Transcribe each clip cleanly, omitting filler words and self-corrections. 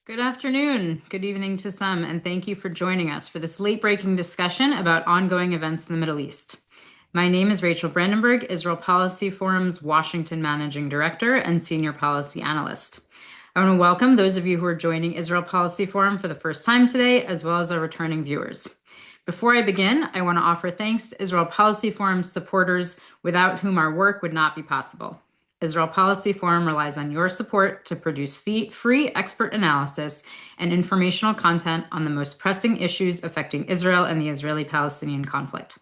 Good afternoon, good evening to some, and thank you for joining us for this late-breaking discussion about ongoing events in the Middle East. My name is Rachel Brandenburg, Israel Policy Forum's Washington Managing Director and Senior Policy Analyst. I want to welcome those of you who are joining Israel Policy Forum for the first time today, as well as our returning viewers. Before I begin, I want to offer thanks to Israel Policy Forum's supporters, without whom our work would not be possible. Israel Policy Forum relies on your support to produce free expert analysis and informational content on the most pressing issues affecting Israel and the Israeli-Palestinian conflict.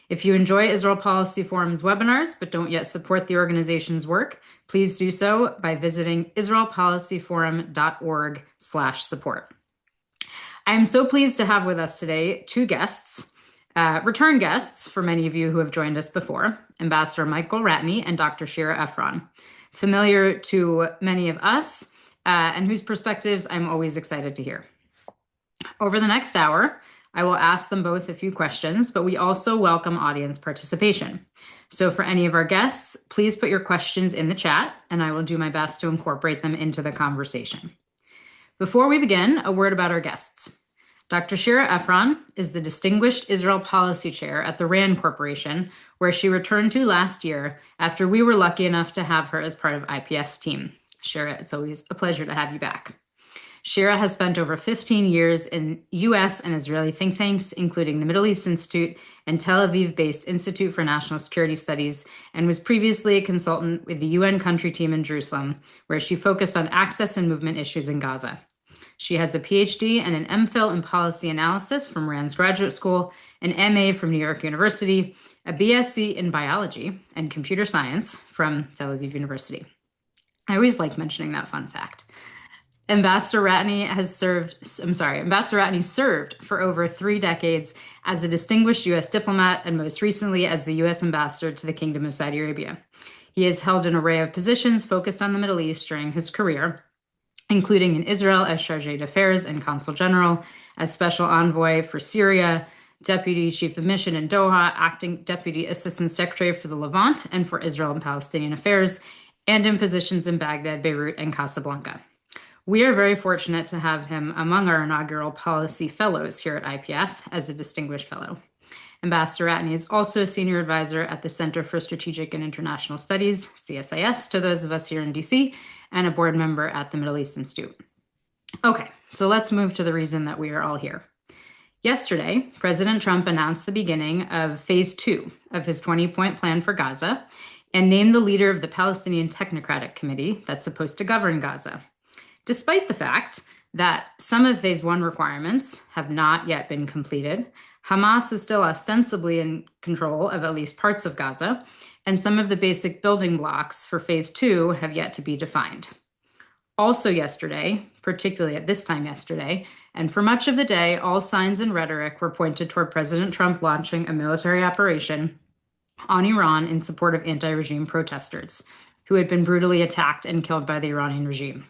If you enjoy Israel Policy Forum's webinars but don't yet support the organization's work, please do so by visiting israelpolicyforum.org/support. I am so pleased to have with us today two guests, return guests for many of you who have joined us before, Ambassador Michael Ratney and Dr. Shira Efron, familiar to many of us and whose perspectives I'm always excited to hear. Over the next hour, I will ask them both a few questions, but we also welcome audience participation. So for any of our guests, please put your questions in the chat, and I will do my best to incorporate them into the conversation. Before we begin, a word about our guests. Dr. Shira Efron is the Distinguished Israel Policy Chair at the RAND Corporation, where she returned to last year after we were lucky enough to have her as part of IPF's team. Shira, it's always a pleasure to have you back. Shira has spent over 15 years in U.S. and Israeli think tanks, including the Middle East Institute and Tel Aviv-based Institute for National Security Studies, and was previously a consultant with the UN country team in Jerusalem, where she focused on access and movement issues in Gaza. She has a PhD and an MPhil in policy analysis from Rand's Graduate School, an MA from New York University, a BSc in biology and computer science from Tel Aviv University. I always like mentioning that fun fact. Ambassador Ratney served for over 3 decades as a distinguished U.S. diplomat and most recently as the U.S. ambassador to the Kingdom of Saudi Arabia. He has held an array of positions focused on the Middle East during his career, including in Israel as Chargé d'Affaires and Consul General, as Special Envoy for Syria, Deputy Chief of Mission in Doha, Acting Deputy Assistant Secretary for the Levant and for Israel and Palestinian Affairs, and in positions in Baghdad, Beirut, and Casablanca. We are very fortunate to have him among our inaugural policy fellows here at IPF as a distinguished fellow. Ambassador Ratney is also a senior advisor at the Center for Strategic and International Studies, CSIS, to those of us here in DC, and a board member at the Middle East Institute. Okay, so let's move to the reason that we are all here. Yesterday, President Trump announced the beginning of phase 2 of his 20-point plan for Gaza and named the leader of the Palestinian Technocratic Committee that's supposed to govern Gaza. Despite the fact that some of phase 1 requirements have not yet been completed, Hamas is still ostensibly in control of at least parts of Gaza, and some of the basic building blocks for phase 2 have yet to be defined. Also yesterday, particularly at this time yesterday, and for much of the day, all signs and rhetoric were pointed toward President Trump launching a military operation on Iran in support of anti-regime protesters who had been brutally attacked and killed by the Iranian regime.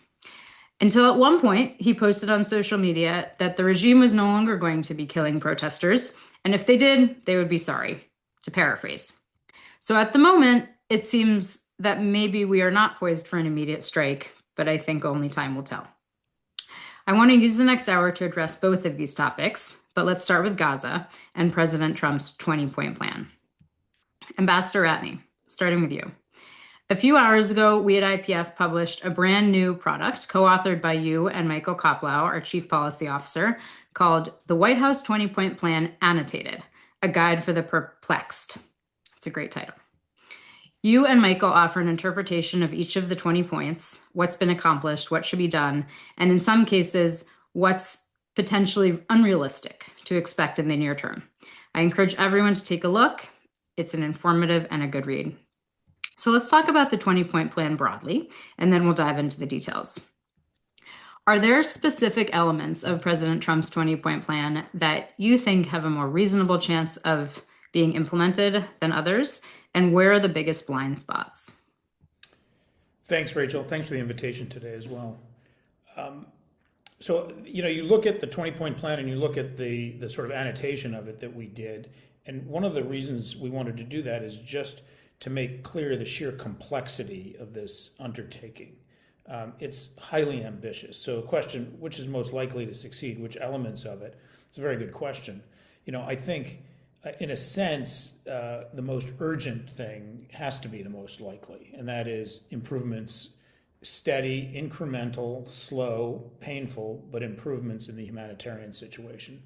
Until at one point, he posted on social media that the regime was no longer going to be killing protesters, and if they did, they would be sorry, to paraphrase. So at the moment, it seems that maybe we are not poised for an immediate strike, but I think only time will tell. I want to use the next hour to address both of these topics, but let's start with Gaza and President Trump's 20-point plan. Ambassador Ratney, starting with you. A few hours ago, we at IPF published a brand new product co-authored by you and Michael Koplow, our Chief Policy Officer, called The White House 20-Point Plan Annotated, a guide for the perplexed. It's a great title. You and Michael offer an interpretation of each of the 20 points, what's been accomplished, what should be done, and in some cases, what's potentially unrealistic to expect in the near term. I encourage everyone to take a look. It's an informative and a good read. So let's talk about the 20-point plan broadly, and then we'll dive into the details. Are there specific elements of President Trump's 20-point plan that you think have a more reasonable chance of being implemented than others? And where are the biggest blind spots? Thanks, Rachel. Thanks for the invitation today as well. You look at the 20-point plan and you look at the sort of annotation of it that we did. And one of the reasons we wanted to do that is just to make clear the sheer complexity of this undertaking. It's highly ambitious. So, a question: which is most likely to succeed? Which elements of it? It's a very good question. I think, in a sense, the most urgent thing has to be the most likely, and that is improvements, steady, incremental, slow, painful, but improvements in the humanitarian situation.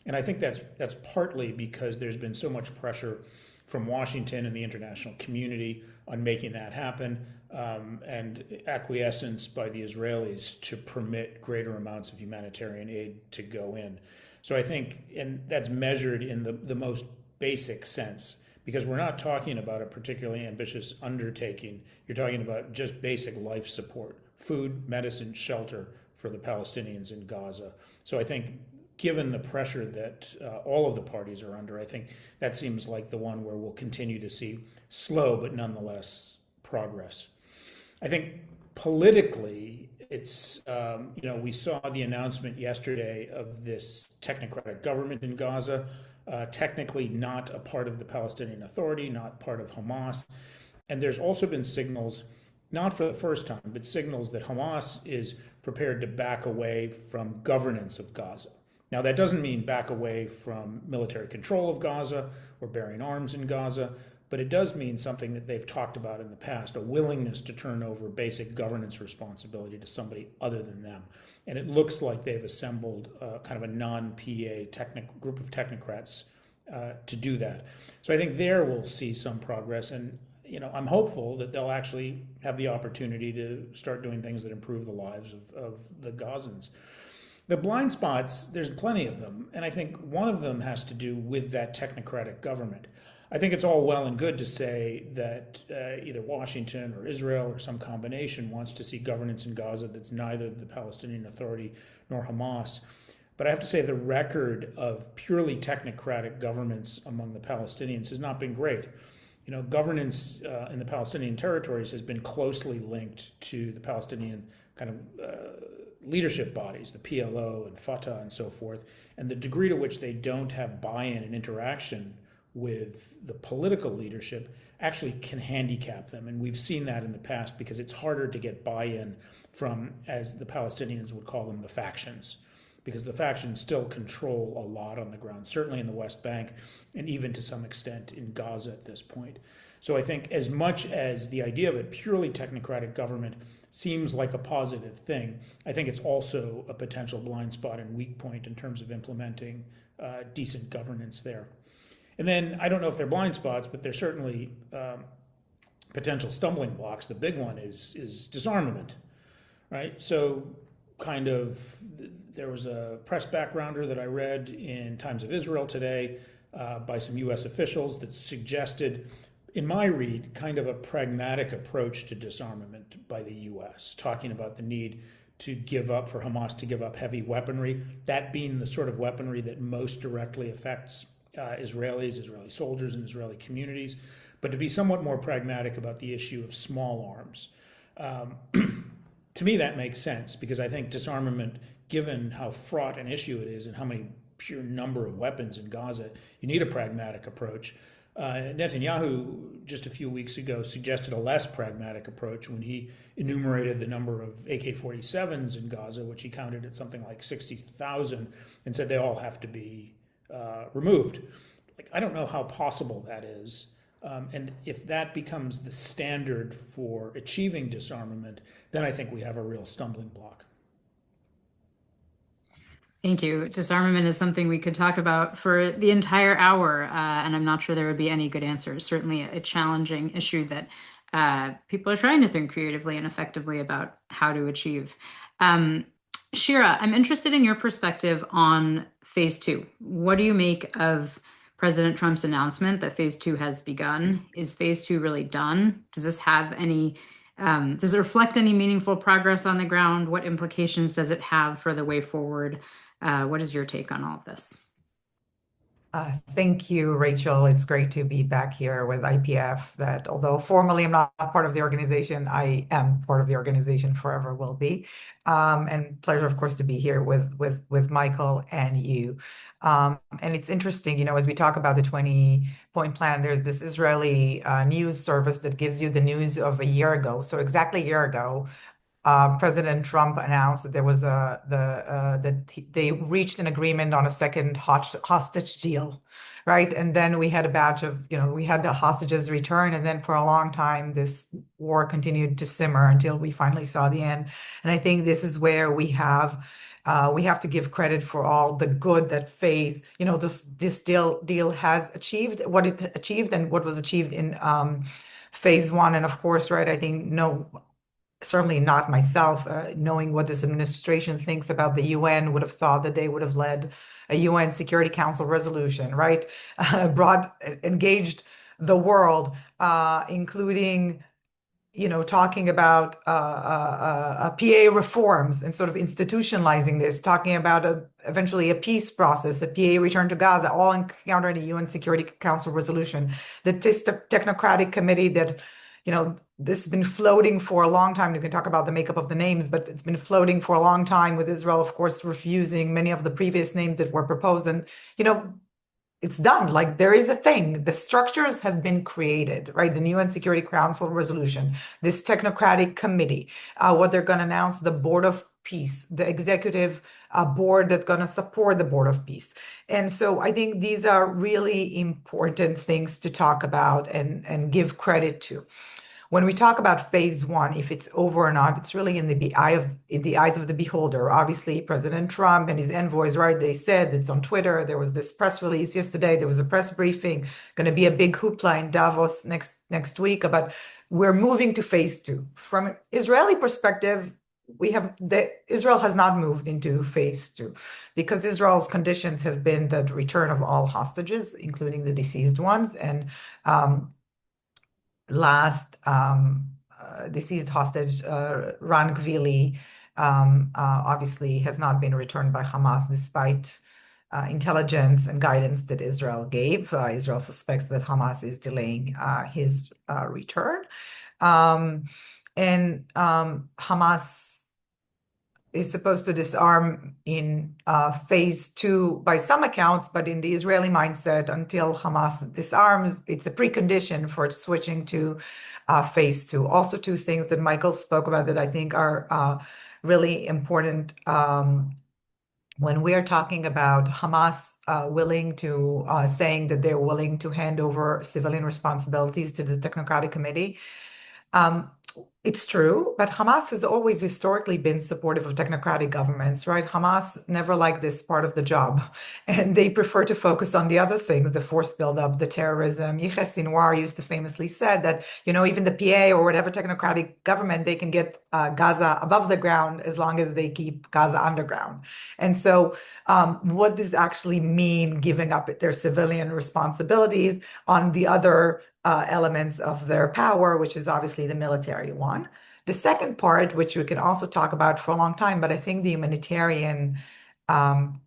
And I think that's partly because there's been so much pressure from Washington and the international community on making that happen, and acquiescence by the Israelis to permit greater amounts of humanitarian aid to go in. So I think, and that's measured in the most basic sense, because we're not talking about a particularly ambitious undertaking. You're talking about just basic life support, food, medicine, shelter for the Palestinians in Gaza. So I think, given the pressure that all of the parties are under, I think that seems like the one where we'll continue to see slow but nonetheless progress. I think politically, it's, we saw the announcement yesterday of this technocratic government in Gaza, technically not a part of the Palestinian Authority, not part of Hamas. And there's also been signals, not for the first time, but signals that Hamas is prepared to back away from governance of Gaza. Now, that doesn't mean back away from military control of Gaza or bearing arms in Gaza, but it does mean something that they've talked about in the past, a willingness to turn over basic governance responsibility to somebody other than them. And it looks like they've assembled kind of a non-PA group of technocrats to do that. So I think there we'll see some progress. And I'm hopeful that they'll actually have the opportunity to start doing things that improve the lives of the Gazans. The blind spots, there's plenty of them. And I think one of them has to do with that technocratic government. I think it's all well and good to say that either Washington or Israel or some combination wants to see governance in Gaza that's neither the Palestinian Authority nor Hamas. But I have to say the record of purely technocratic governments among the Palestinians has not been great. Governance in the Palestinian territories has been closely linked to the Palestinian kind of leadership bodies, the PLO and Fatah and so forth, and the degree to which they don't have buy-in and interaction with the political leadership actually can handicap them. And we've seen that in the past because it's harder to get buy-in from, as the Palestinians would call them, the factions, because the factions still control a lot on the ground, certainly in the West Bank and even to some extent in Gaza at this point. So I think as much as the idea of a purely technocratic government seems like a positive thing, I think it's also a potential blind spot and weak point in terms of implementing decent governance there. And then I don't know if they're blind spots, but they're certainly potential stumbling blocks. The big one is disarmament, right? So kind of there was a press backgrounder that I read in Times of Israel today by some U.S. officials that suggested, in my read, kind of a pragmatic approach to disarmament by the U.S., talking about the need to give up, for Hamas to give up heavy weaponry, that being the sort of weaponry that most directly affects Israelis, Israeli soldiers, and Israeli communities, but to be somewhat more pragmatic about the issue of small arms. To me, that makes sense because I think disarmament, given how fraught an issue it is and how many sheer number of weapons in Gaza, you need a pragmatic approach. Netanyahu, just a few weeks ago, suggested a less pragmatic approach when he enumerated the number of AK-47s in Gaza, which he counted at something like 60,000, and said they all have to be removed. I don't know how possible that is. And if that becomes the standard for achieving disarmament, then I think we have a real stumbling block. Thank you. Disarmament is something we could talk about for the entire hour, and I'm not sure there would be any good answers. Certainly a challenging issue that people are trying to think creatively and effectively about how to achieve. Shira, I'm interested in your perspective on phase two. What do you make of President Trump's announcement that phase two has begun? Is phase two really done? Does this have any, does it reflect any meaningful progress on the ground? What implications does it have for the way forward? What is your take on all of this? Thank you, Rachel. It's great to be back here with IPF. That although formally I'm not part of the organization, I am part of the organization, forever will be. And pleasure, of course, to be here with Michael and you. And it's interesting, as we talk about the 20-point plan, there's this Israeli news service that gives you the news of a year ago. So exactly a year ago, President Trump announced that they reached an agreement on a second hostage deal, right? And then we had a batch of, we had the hostages return, and then for a long time, this war continued to simmer until we finally saw the end. And I think this is where we have to give credit for all the good that this deal has achieved, what it achieved, and what was achieved in phase one. And of course, right, I think no. Certainly not myself, knowing what this administration thinks about the UN, would have thought that they would have led a UN Security Council resolution, right? Engaged the world, including talking about PA reforms and sort of institutionalizing this, talking about eventually a peace process, a PA return to Gaza, all encountered a UN Security Council resolution. This technocratic committee that, this has been floating for a long time. You can talk about the makeup of the names, but it's been floating for a long time, with Israel, of course, refusing many of the previous names that were proposed. And, it's done. Like, there is a thing. The structures have been created, right? The UN Security Council resolution, this technocratic committee, what they're going to announce, the Board of Peace, the executive board that's going to support the Board of Peace. And so I think these are really important things to talk about and give credit to. When we talk about phase one, if it's over or not, it's really in the eyes of the beholder. Obviously, President Trump and his envoys, right? They said it's on Twitter. There was this press release yesterday. There was a press briefing. Going to be a big hoopla in Davos next week. But we're moving to phase two. From an Israeli perspective, Israel has not moved into phase two, because Israel's conditions have been the return of all hostages, including the deceased ones, and last deceased hostage, Ran Gvili, obviously has not been returned by Hamas despite intelligence and guidance that Israel gave. Israel suspects that Hamas is delaying his return. And Hamas is supposed to disarm in phase two by some accounts, but in the Israeli mindset, until Hamas disarms, it's a precondition for switching to phase two. Also, two things that Michael spoke about that I think are really important. When we are talking about Hamas saying that they're willing to hand over civilian responsibilities to the Technocratic Committee, it's true, but Hamas has always historically been supportive of technocratic governments, right? Hamas never liked this part of the job, and they prefer to focus on the other things, the force buildup, the terrorism. Yahya Sinwar used to famously said that, even the PA or whatever technocratic government, they can get Gaza above the ground as long as they keep Gaza underground. And so what does actually mean giving up their civilian responsibilities on the other elements of their power, which is obviously the military one? The second part, which we can also talk about for a long time, but I think the humanitarian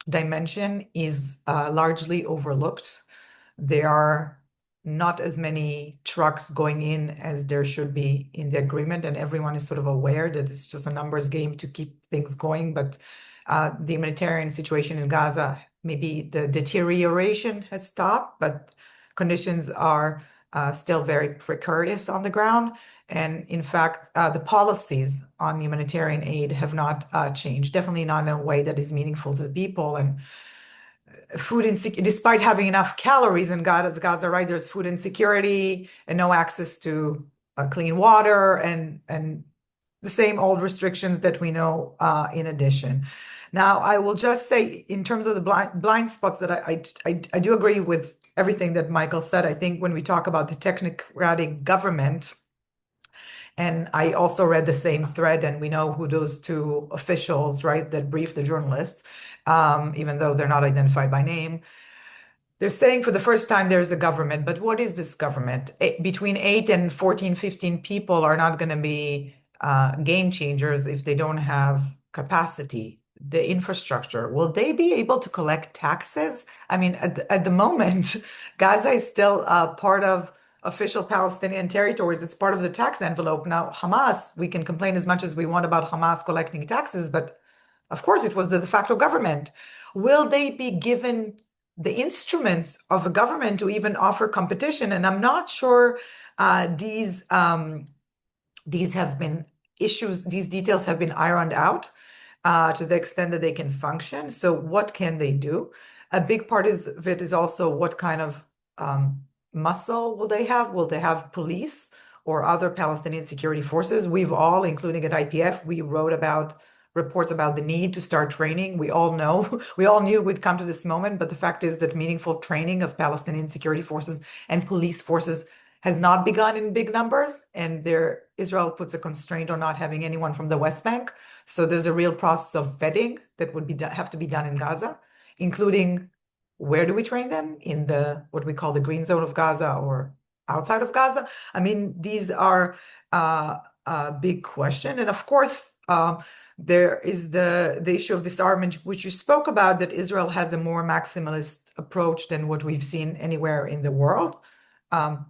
dimension is largely overlooked. There are not as many trucks going in as there should be in the agreement, and everyone is sort of aware that it's just a numbers game to keep things going. But the humanitarian situation in Gaza, maybe the deterioration has stopped, but conditions are still very precarious on the ground. And in fact, the policies on humanitarian aid have not changed, definitely not in a way that is meaningful to the people. And food insecurity, despite having enough calories in Gaza, right? There's food insecurity and no access to clean water, and the same old restrictions that we know in addition. Now, I will just say, in terms of the blind spots, that I do agree with everything that Michael said. I think when we talk about the technocratic government, and I also read the same thread, and we know who those two officials, right, that briefed the journalists, even though they're not identified by name. They're saying for the first time there's a government, but what is this government? Between 8 and 14, 15 people are not going to be game changers if they don't have capacity, the infrastructure. Will they be able to collect taxes? I mean, at the moment, Gaza is still part of official Palestinian territories. It's part of the tax envelope. Now, Hamas, we can complain as much as we want about Hamas collecting taxes, but of course it was the de facto government. Will they be given the instruments of a government to even offer competition? And I'm not sure these have been issues, these details have been ironed out to the extent that they can function. So what can they do? A big part of it is also what kind of muscle will they have? Will they have police or other Palestinian security forces? We've all, including at IPF, we wrote about reports about the need to start training. We all know, we all knew we'd come to this moment, but the fact is that meaningful training of Palestinian security forces and police forces has not begun in big numbers, and Israel puts a constraint on not having anyone from the West Bank. So there's a real process of vetting that would have to be done in Gaza, including where do we train them in the what we call the green zone of Gaza or outside of Gaza. I mean, these are a big question, and of course, there is the issue of disarmament, which you spoke about, that Israel has a more maximalist approach than what we've seen anywhere in the world. Um,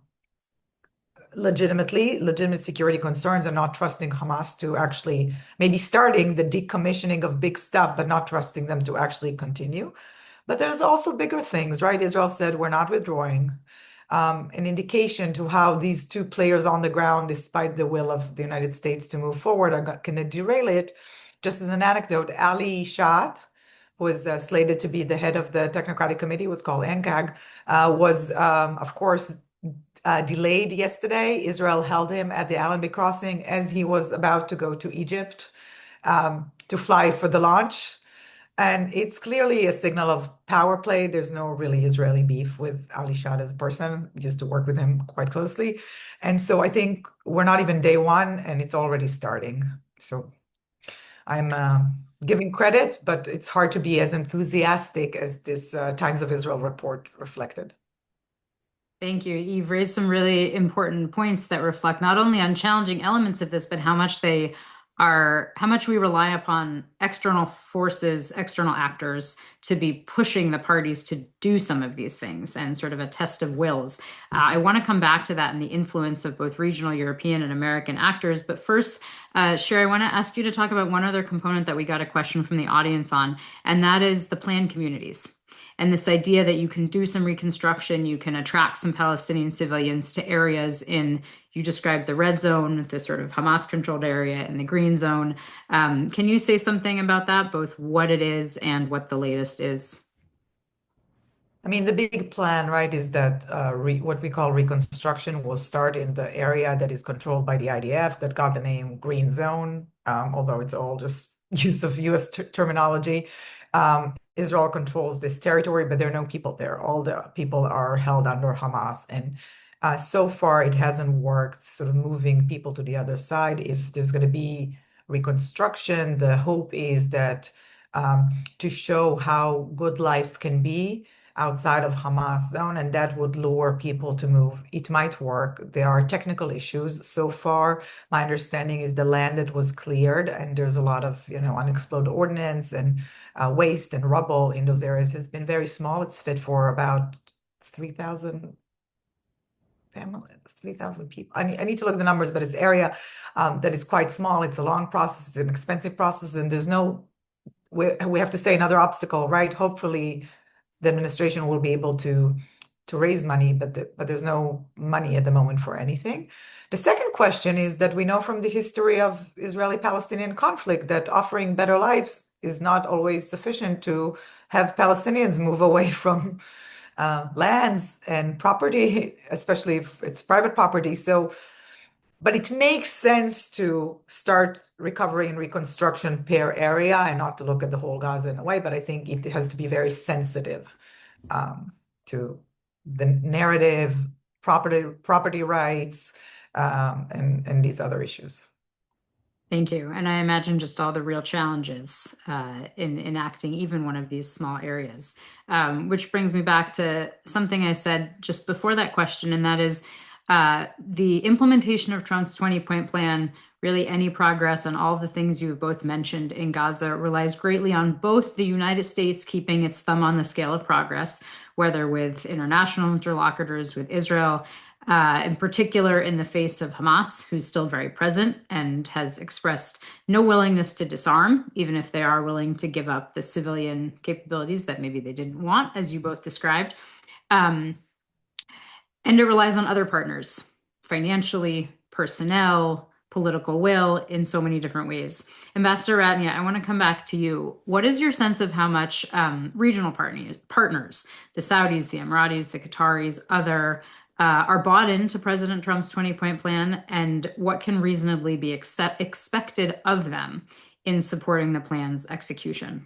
legitimate security concerns and not trusting Hamas to actually maybe starting the decommissioning of big stuff, but not trusting them to actually continue. But there's also bigger things, right? Israel said we're not withdrawing. An indication to how these two players on the ground, despite the will of the United States to move forward, are going to derail it. Just as an anecdote, Ali Shat, who was slated to be the head of the Technocratic Committee, what's called NCAG, was, of course, delayed yesterday. Israel held him at the Allenby crossing as he was about to go to Egypt to fly for the launch. And it's clearly a signal of power play. There's no really Israeli beef with Ali Shad as a person. Used to work with him quite closely. And so I think we're not even day one and it's already starting. So I'm giving credit, but it's hard to be as enthusiastic as this Times of Israel report reflected. Thank you. You've raised some really important points that reflect not only on challenging elements of this, but how much we rely upon external forces, external actors to be pushing the parties to do some of these things and sort of a test of wills. I want to come back to that and the influence of both regional European and American actors. But first, Shira, I want to ask you to talk about one other component that we got a question from the audience on, and that is the planned communities. And this idea that you can do some reconstruction, you can attract some Palestinian civilians to areas you described the red zone, the sort of Hamas controlled area, and the green zone. Can you say something about that, both what it is and what the latest is? I mean, the big plan, right, is that what we call reconstruction will start in the area that is controlled by the IDF that got the name Green Zone, although it's all just use of US terminology. Israel controls this territory, but there are no people there. All the people are held under Hamas. And so far, it hasn't worked, sort of moving people to the other side. If there's going to be reconstruction, the hope is that to show how good life can be outside of Hamas zone, and that would lure people to move. It might work. There are technical issues. So far, my understanding is the land that was cleared, and there's a lot of, unexploded ordnance and waste and rubble in those areas has been very small. It's fit for about 3,000 families, 3,000 people. I need to look at the numbers, but it's area that is quite small. It's a long process. It's an expensive process, and we have to say another obstacle, right? Hopefully, the administration will be able to raise money, but there's no money at the moment for anything. The second question is that we know from the history of Israeli-Palestinian conflict that offering better lives is not always sufficient to have Palestinians move away from lands and property, especially if it's private property. But it makes sense to start recovery and reconstruction per area and not to look at the whole Gaza in a way, but I think it has to be very sensitive to the narrative, property rights, and these other issues. Thank you. And I imagine just all the real challenges in enacting even one of these small areas, which brings me back to something I said just before that question, and that is the implementation of Trump's 20-point plan, really any progress on all of the things you both mentioned in Gaza relies greatly on both the United States keeping its thumb on the scale of progress, whether with international interlocutors, with Israel, in particular in the face of Hamas, who's still very present and has expressed no willingness to disarm, even if they are willing to give up the civilian capabilities that maybe they didn't want, as you both described. And it relies on other partners, financially, personnel, political will in so many different ways. Ambassador Ratney, I want to come back to you. What is your sense of how much regional partners, the Saudis, the Emiratis, the Qataris, are bought into President Trump's 20-point plan, and what can reasonably be expected of them in supporting the plan's execution?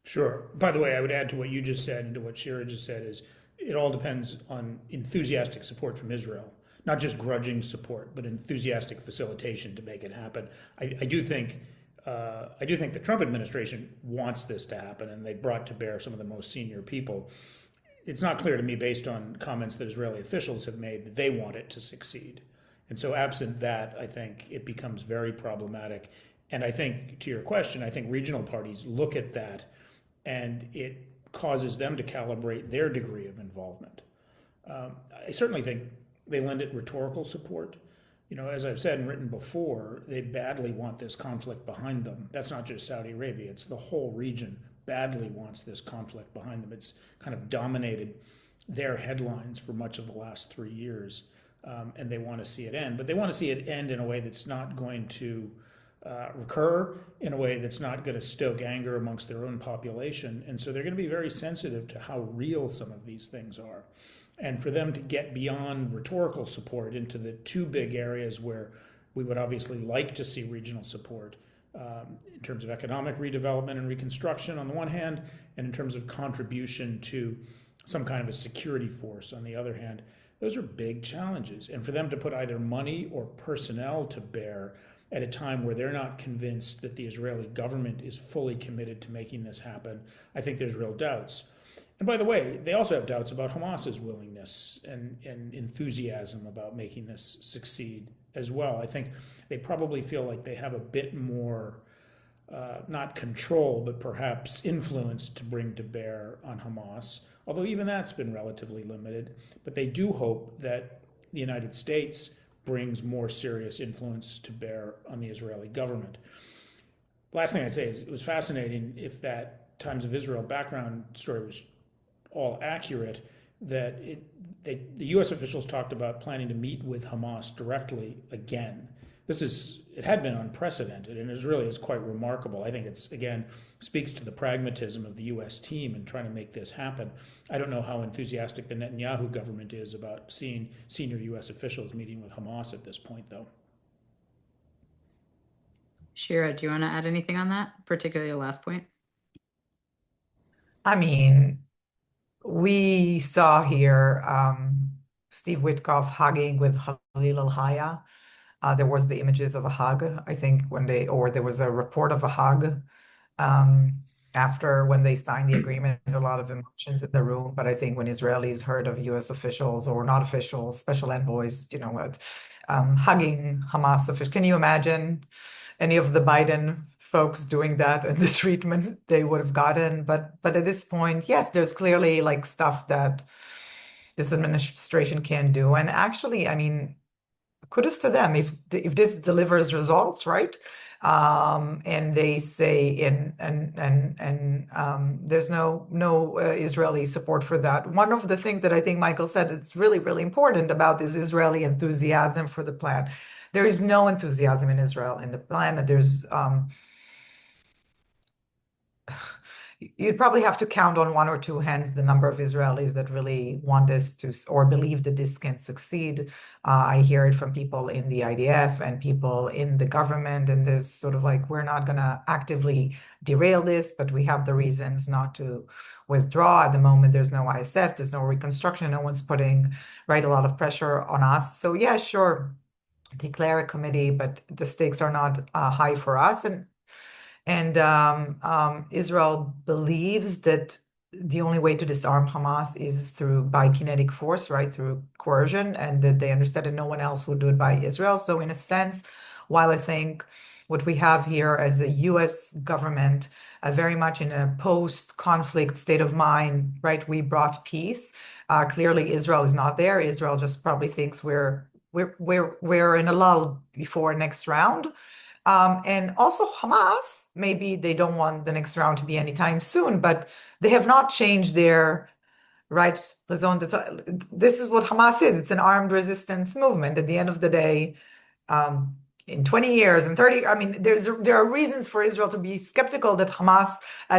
Sure. By the way, I would add to what you just said and to what Shira just said is it all depends on enthusiastic support from Israel, not just grudging support, but enthusiastic facilitation to make it happen. I do think the Trump administration wants this to happen, and they brought to bear some of the most senior people. It's not clear to me, based on comments that Israeli officials have made, that they want it to succeed. And so, absent that, I think it becomes very problematic. And I think, to your question, I think regional parties look at that and it causes them to calibrate their degree of involvement. I certainly think they lend it rhetorical support. You know, as I've said and written before, they badly want this conflict behind them. That's not just Saudi Arabia, it's the whole region badly wants this conflict behind them. It's kind of dominated their headlines for much of the last 3 years, and they want to see it end. But they want to see it end in a way that's not going to recur, in a way that's not going to stoke anger amongst their own population. And so they're going to be very sensitive to how real some of these things are. And for them to get beyond rhetorical support into the two big areas where we would obviously like to see regional support, in terms of economic redevelopment and reconstruction on the one hand, and in terms of contribution to some kind of a security force on the other hand, those are big challenges. And for them to put either money or personnel to bear at a time where they're not convinced that the Israeli government is fully committed to making this happen, I think there's real doubts. And by the way, they also have doubts about Hamas's willingness and enthusiasm about making this succeed as well. I think they probably feel like they have a bit more, not control, but perhaps influence to bring to bear on Hamas, although even that's been relatively limited. But they do hope that the United States brings more serious influence to bear on the Israeli government. Last thing I'd say is it was fascinating, if that Times of Israel background story was all accurate, that the U.S. officials talked about planning to meet with Hamas directly again. It had been unprecedented, and it really is quite remarkable. I think it's, again, speaks to the pragmatism of the U.S. team in trying to make this happen. I don't know how enthusiastic the Netanyahu government is about seeing senior U.S. officials meeting with Hamas at this point, though. Shira, do you want to add anything on that, particularly the last point? I mean, we saw here Steve Witkoff hugging with Khalil al-Haya. There was the images of a hug, I think, or there was a report of a hug after when they signed the agreement. A lot of emotions in the room, but I think when Israelis heard of U.S. officials or not officials, special envoys, you know what, hugging Hamas officials, can you imagine any of the Biden folks doing that and the treatment they would have gotten? But at this point, yes, there's clearly like stuff that this administration can do, and actually, I mean, kudos to them if this delivers results, right? And they say there's no Israeli support for that. One of the things that I think Michael said it's really, really important about this Israeli enthusiasm for the plan. There is no enthusiasm in Israel in the plan. There's you'd probably have to count on one or two hands the number of Israelis that really want this to, or believe that this can succeed. I hear it from people in the IDF and people in the government, and there's sort of like, we're not going to actively derail this, but we have the reasons not to withdraw. At the moment, there's no ISF, there's no reconstruction, no one's putting, right, a lot of pressure on us. So yeah, sure, declare a committee, but the stakes are not high for us. And Israel believes that the only way to disarm Hamas is by kinetic force, right, through coercion, and that they understand that no one else will do it by Israel. So in a sense, while I think what we have here as a U.S. government, very much in a post-conflict state of mind, right, we brought peace. Clearly, Israel is not there. Israel just probably thinks we're in a lull before next round. And also Hamas, maybe they don't want the next round to be anytime soon, but they have not changed their right. This is what Hamas is. It's an armed resistance movement. At the end of the day, in 20 years and 30, I mean, there are reasons for Israel to be skeptical that Hamas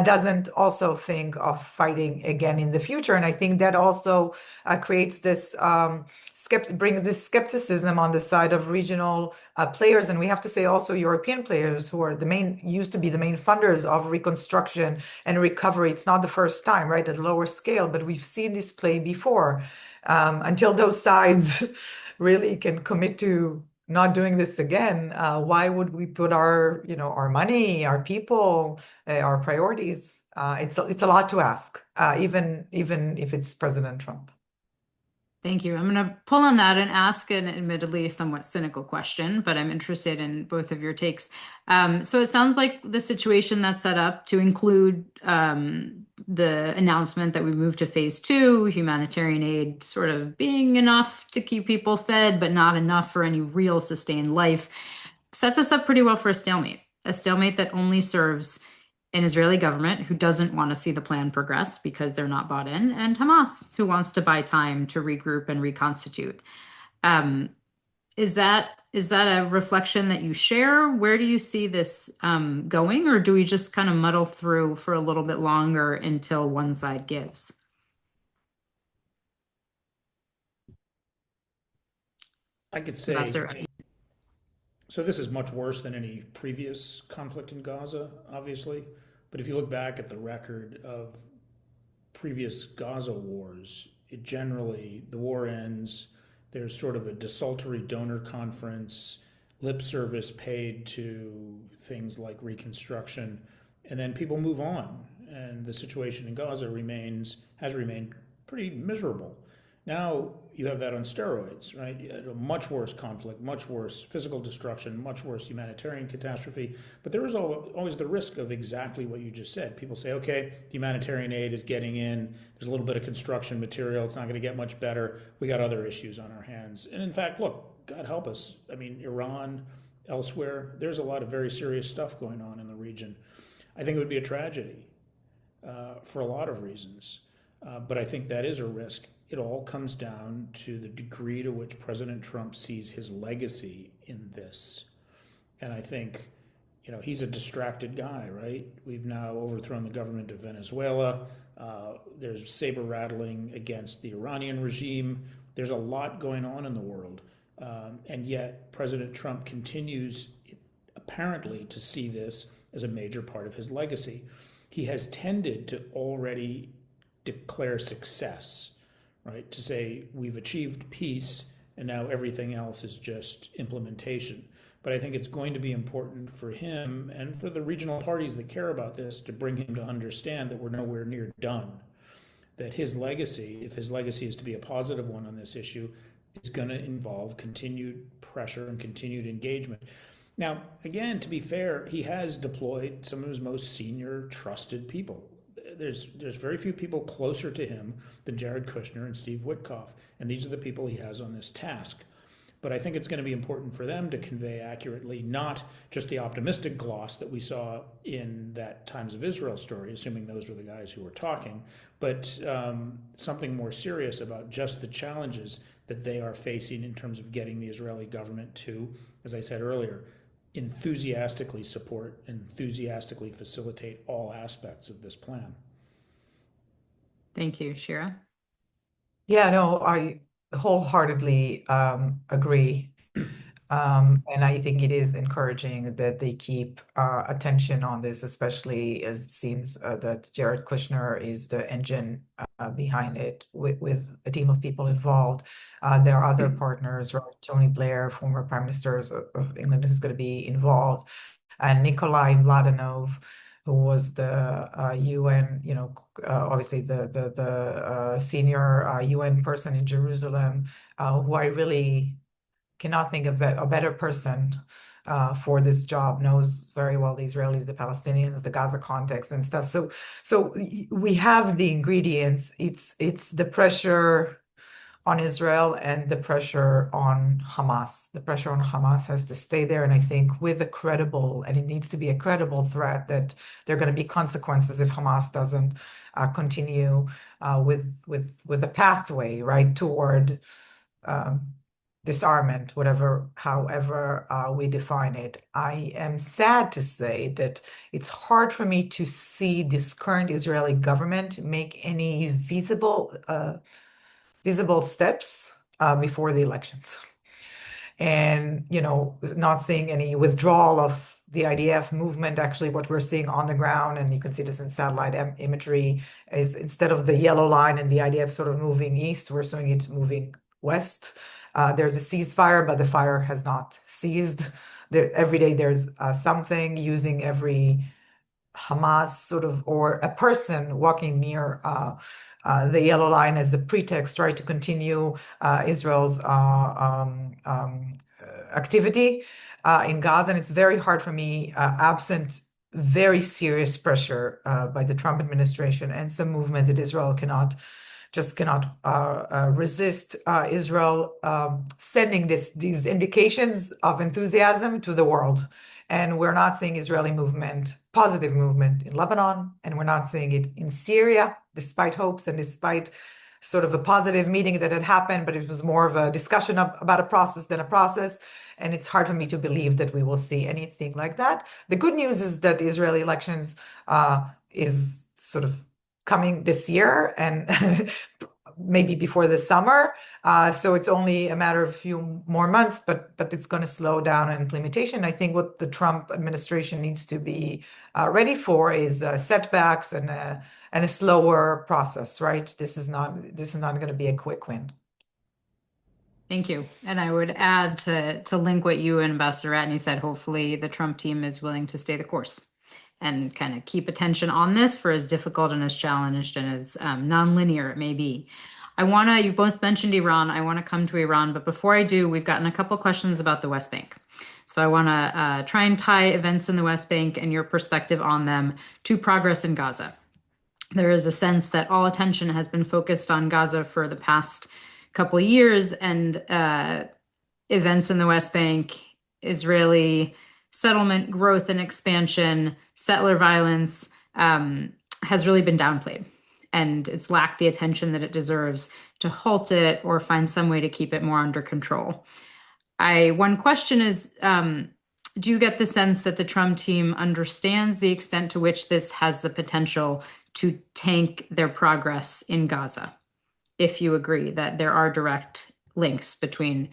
doesn't also think of fighting again in the future. And I think that also creates this brings this skepticism on the side of regional players. And we have to say also European players who are used to be the main funders of reconstruction and recovery. It's not the first time, right, at a lower scale, but we've seen this play before. Until those sides really can commit to not doing this again, why would we put our money, our people, our priorities? It's a lot to ask, even if it's President Trump. Thank you. I'm going to pull on that and ask an admittedly somewhat cynical question, but I'm interested in both of your takes. So it sounds like the situation that's set up to include the announcement that we moved to phase two, humanitarian aid sort of being enough to keep people fed, but not enough for any real sustained life, sets us up pretty well for a stalemate that only serves an Israeli government who doesn't want to see the plan progress because they're not bought in, and Hamas, who wants to buy time to regroup and reconstitute. Um, is that a reflection that you share? Where do you see this going, or do we just kind of muddle through for a little bit longer until one side gives? I could say, Ambassador Ratney. so this is much worse than any previous conflict in Gaza, obviously. But if you look back at the record of previous Gaza wars, the war ends, there's sort of a desultory donor conference, lip service paid to things like reconstruction, and then people move on. And the situation in Gaza has remained pretty miserable. Now you have that on steroids, right? You had a much worse conflict, much worse physical destruction, much worse humanitarian catastrophe. But there is always the risk of exactly what you just said. People say, okay, the humanitarian aid is getting in. There's a little bit of construction material. It's not going to get much better. We got other issues on our hands. And in fact, look, God help us. I mean, Iran, elsewhere, there's a lot of very serious stuff going on in the region. I think it would be a tragedy for a lot of reasons. But I think that is a risk. It all comes down to the degree to which President Trump sees his legacy in this. And I think, he's a distracted guy, right? We've now overthrown the government of Venezuela. There's saber rattling against the Iranian regime. There's a lot going on in the world. And yet, President Trump continues, apparently, to see this as a major part of his legacy. He has tended to already declare success, right? To say we've achieved peace and now everything else is just implementation. But I think it's going to be important for him and for the regional parties that care about this to bring him to understand that we're nowhere near done. That his legacy, if his legacy is to be a positive one on this issue, is going to involve continued pressure and continued engagement. Now, again, to be fair, he has deployed some of his most senior, trusted people. There's very few people closer to him than Jared Kushner and Steve Witkoff, and these are the people he has on this task. But I think it's going to be important for them to convey accurately not just the optimistic gloss that we saw in that Times of Israel story, assuming those were the guys who were talking, but something more serious about just the challenges that they are facing in terms of getting the Israeli government to, as I said earlier, enthusiastically support, enthusiastically facilitate all aspects of this plan. Thank you, Shira. Yeah, no, I wholeheartedly agree. And I think it is encouraging that they keep attention on this, especially as it seems that Jared Kushner is the engine behind it with a team of people involved. There are other partners, right? Tony Blair, former Prime Minister of England, who's going to be involved, and Nikolai Mladenov, who was the UN, obviously the senior UN person in Jerusalem, who I really cannot think of a better person for this job, knows very well the Israelis, the Palestinians, the Gaza context and stuff. So we have the ingredients. It's the pressure on Israel and the pressure on Hamas. The pressure on Hamas has to stay there. And I think with a credible, and it needs to be a credible threat, that there are going to be consequences if Hamas doesn't continue with a pathway, right, toward disarmament, however we define it. I am sad to say that it's hard for me to see this current Israeli government make any visible steps before the elections. And, not seeing any withdrawal of the IDF movement. Actually, what we're seeing on the ground, and you can see this in satellite imagery, is instead of the yellow line and the IDF sort of moving east, we're seeing it moving west. There's a ceasefire, but the fire has not ceased. Every day there's something using every Hamas sort of, or a person walking near the yellow line as a pretext, try to continue Israel's activity in Gaza. And it's very hard for me, absent very serious pressure by the Trump administration and some movement that Israel cannot resist Israel sending these indications of enthusiasm to the world. And we're not seeing Israeli movement, positive movement in Lebanon, and we're not seeing it in Syria, despite hopes and despite sort of a positive meeting that had happened, but it was more of a discussion about a process than a process. And it's hard for me to believe that we will see anything like that. The good news is that the Israeli elections is sort of coming this year and maybe before the summer. So it's only a matter of a few more months, but it's going to slow down in implementation. I think what the Trump administration needs to be ready for is setbacks and a slower process, right? This is not going to be a quick win. Thank you. And I would add to link what you and Ambassador Ratney said, hopefully the Trump team is willing to stay the course and kind of keep attention on this for as difficult and as challenged and as nonlinear it may be. You've both mentioned Iran. I want to come to Iran, but before I do, we've gotten a couple questions about the West Bank. So I want to try and tie events in the West Bank and your perspective on them to progress in Gaza. There is a sense that all attention has been focused on Gaza for the past couple of years, and events in the West Bank, Israeli settlement growth and expansion, settler violence has really been downplayed. And it's lacked the attention that it deserves to halt it or find some way to keep it more under control. One question is, do you get the sense that the Trump team understands the extent to which this has the potential to tank their progress in Gaza? If you agree that there are direct links between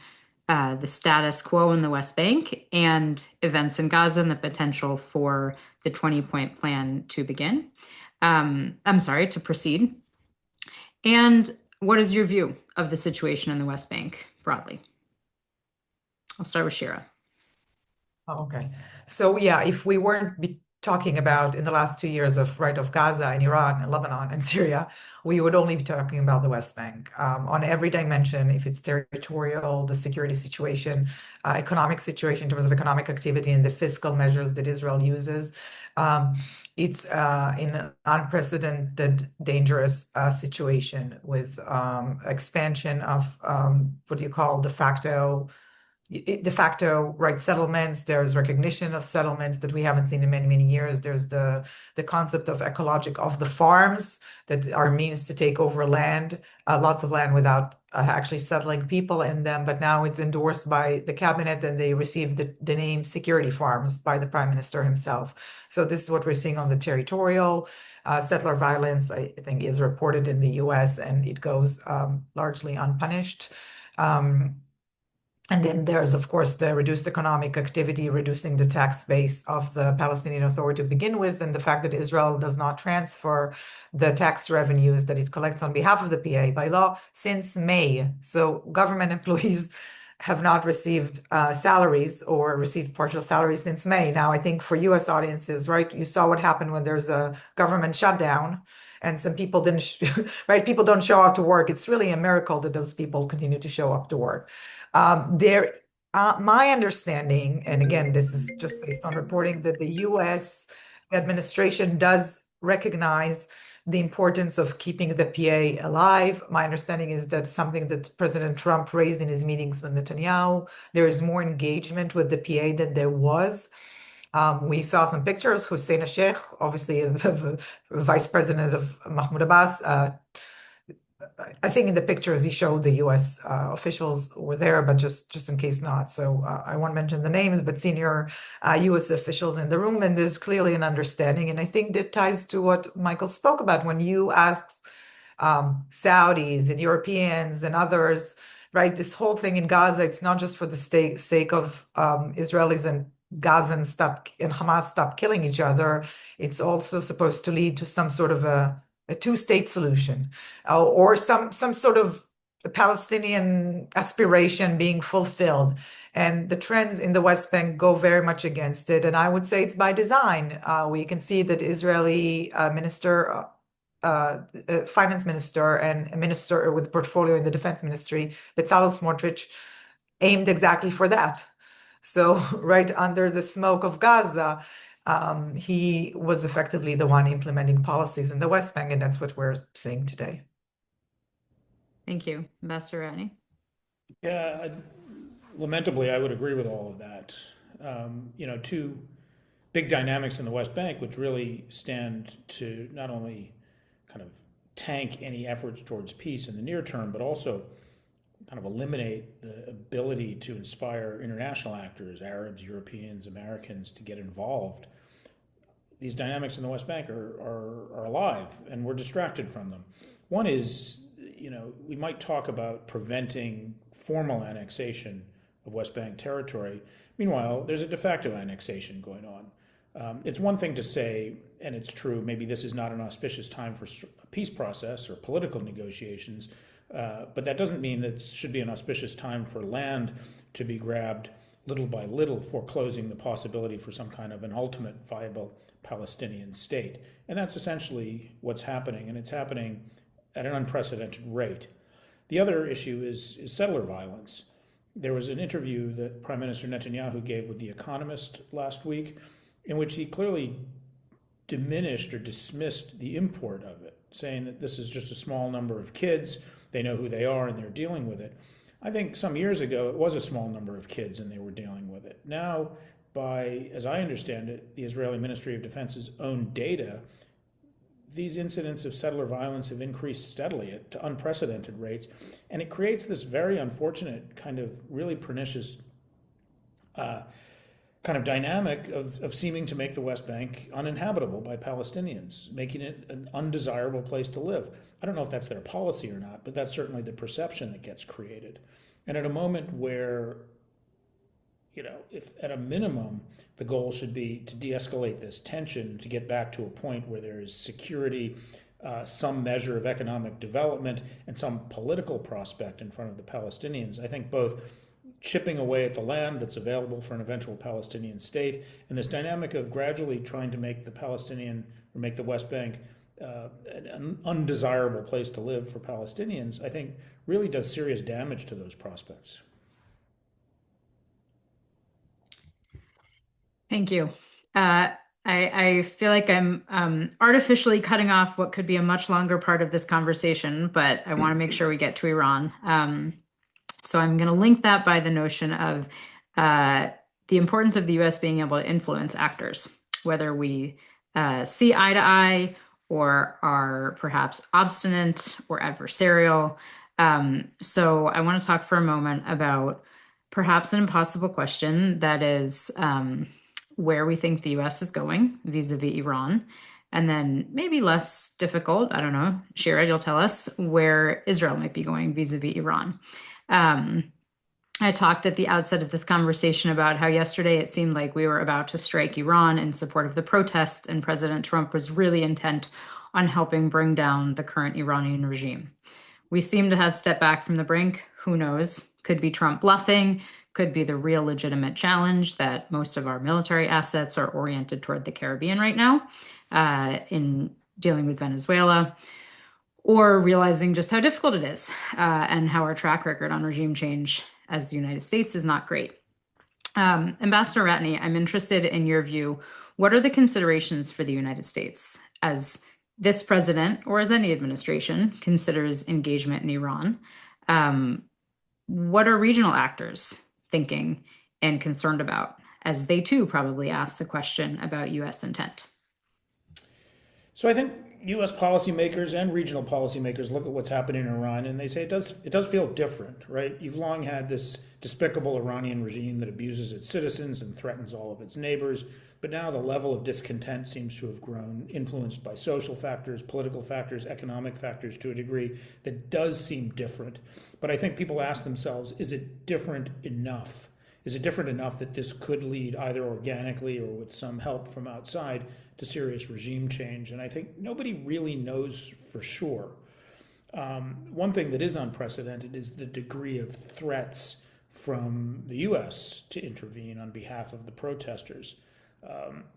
the status quo in the West Bank and events in Gaza and the potential for the 20-point plan to begin. To proceed. And what is your view of the situation in the West Bank broadly? I'll start with Shira. Okay. So yeah, if we weren't talking about in the last 2 years of Gaza and Iran and Lebanon and Syria, we would only be talking about the West Bank on every dimension. If it's territorial, the security situation, economic situation in terms of economic activity and the fiscal measures that Israel uses, it's in an unprecedented, dangerous situation with expansion of what do you call de facto right settlements. There's recognition of settlements that we haven't seen in many, many years. There's the concept of ecologic of the farms that are means to take over land, lots of land without actually settling people in them. But now it's endorsed by the cabinet and they received the name security farms by the prime minister himself. So this is what we're seeing on the territorial. Settler violence, I think, is reported in the US and it goes largely unpunished. And then there's, of course, the reduced economic activity, reducing the tax base of the Palestinian Authority to begin with, and the fact that Israel does not transfer the tax revenues that it collects on behalf of the PA by law since May. So government employees have not received salaries or received partial salaries since May. Now, I think for US audiences, right, you saw what happened when there's a government shutdown and some people didn't, people don't show up to work. It's really a miracle that those people continue to show up to work. My understanding, and again, this is just based on reporting, that the US administration does recognize the importance of keeping the PA alive. My understanding is that something that President Trump raised in his meetings with Netanyahu. There is more engagement with the PA than there was. We saw some pictures. Hussein Sheikh, obviously vice president of Mahmoud Abbas, I think in the pictures he showed the U.S. Officials were there, but just in case not. So I won't mention the names, but senior U.S. officials in the room, and there's clearly an understanding. And I think that ties to what Michael spoke about when you asked Saudis and Europeans and others, right? This whole thing in Gaza, it's not just for the sake of Israelis and Gazans stop and Hamas stop killing each other. It's also supposed to lead to some sort of a two-state solution, or some sort of Palestinian aspiration being fulfilled. And the trends in the West Bank go very much against it. And I would say it's by design. We can see that Israeli finance minister and a minister with portfolio in the defense ministry, Bezalel Smotrich, aimed exactly for that. So right under the smoke of Gaza, he was effectively the one implementing policies in the West Bank, and that's what we're seeing today. Thank you, Ambassador Ratney. Yeah, lamentably, I would agree with all of that. Two big dynamics in the West Bank, which really stand to not only kind of tank any efforts towards peace in the near term, but also kind of eliminate the ability to inspire international actors, Arabs, Europeans, Americans, to get involved. These dynamics in the West Bank are alive, and we're distracted from them. One is, we might talk about preventing formal annexation of West Bank territory. Meanwhile, there's a de facto annexation going on. It's one thing to say, and it's true, maybe this is not an auspicious time for a peace process or political negotiations, but that doesn't mean that it should be an auspicious time for land to be grabbed little by little, foreclosing the possibility for some kind of an ultimate viable Palestinian state. And that's essentially what's happening, and it's happening at an unprecedented rate. The other issue is settler violence. There was an interview that Prime Minister Netanyahu gave with The Economist last week, in which he clearly diminished or dismissed the import of it, saying that this is just a small number of kids, they know who they are and they're dealing with it. I think some years ago it was a small number of kids and they were dealing with it. Now, by, as I understand it, the Israeli Ministry of Defense's own data, these incidents of settler violence have increased steadily to unprecedented rates, and it creates this very unfortunate kind of really pernicious kind of dynamic of seeming to make the West Bank uninhabitable by Palestinians, making it an undesirable place to live. I don't know if that's their policy or not, but that's certainly the perception that gets created. And at a moment where, if at a minimum the goal should be to de-escalate this tension, to get back to a point where there is security, some measure of economic development, and some political prospect in front of the Palestinians, I think both chipping away at the land that's available for an eventual Palestinian state, and this dynamic of gradually trying to make the West Bank an undesirable place to live for Palestinians, I think really does serious damage to those prospects. Thank you. I feel like I'm artificially cutting off what could be a much longer part of this conversation, but I want to make sure we get to Iran. So I'm going to link that by the notion of the importance of the U.S. being able to influence actors, whether we see eye to eye or are perhaps obstinate or adversarial. So I want to talk for a moment about perhaps an impossible question that is where we think the U.S. is going vis-a-vis Iran. And then maybe less difficult, I don't know, Shira, you'll tell us where Israel might be going vis-a-vis Iran. I talked at the outset of this conversation about how yesterday it seemed like we were about to strike Iran in support of the protest, and President Trump was really intent on helping bring down the current Iranian regime. We seem to have stepped back from the brink. Who knows? Could be Trump bluffing, could be the real legitimate challenge that most of our military assets are oriented toward the Caribbean right now in dealing with Venezuela, or realizing just how difficult it is and how our track record on regime change as the United States is not great. Ambassador Ratney, I'm interested in your view. What are the considerations for the United States as this president or as any administration considers engagement in Iran? What are regional actors thinking and concerned about as they too probably ask the question about U.S. intent? So I think, U.S. policymakers and regional policymakers look at what's happening in Iran and they say it does feel different, right? You've long had this despicable Iranian regime that abuses its citizens and threatens all of its neighbors, but now the level of discontent seems to have grown, influenced by social factors, political factors, economic factors to a degree that does seem different. But I think people ask themselves, is it different enough? Is it different enough that this could lead either organically or with some help from outside to serious regime change? And I think nobody really knows for sure. One thing that is unprecedented is the degree of threats from the U.S. to intervene on behalf of the protesters.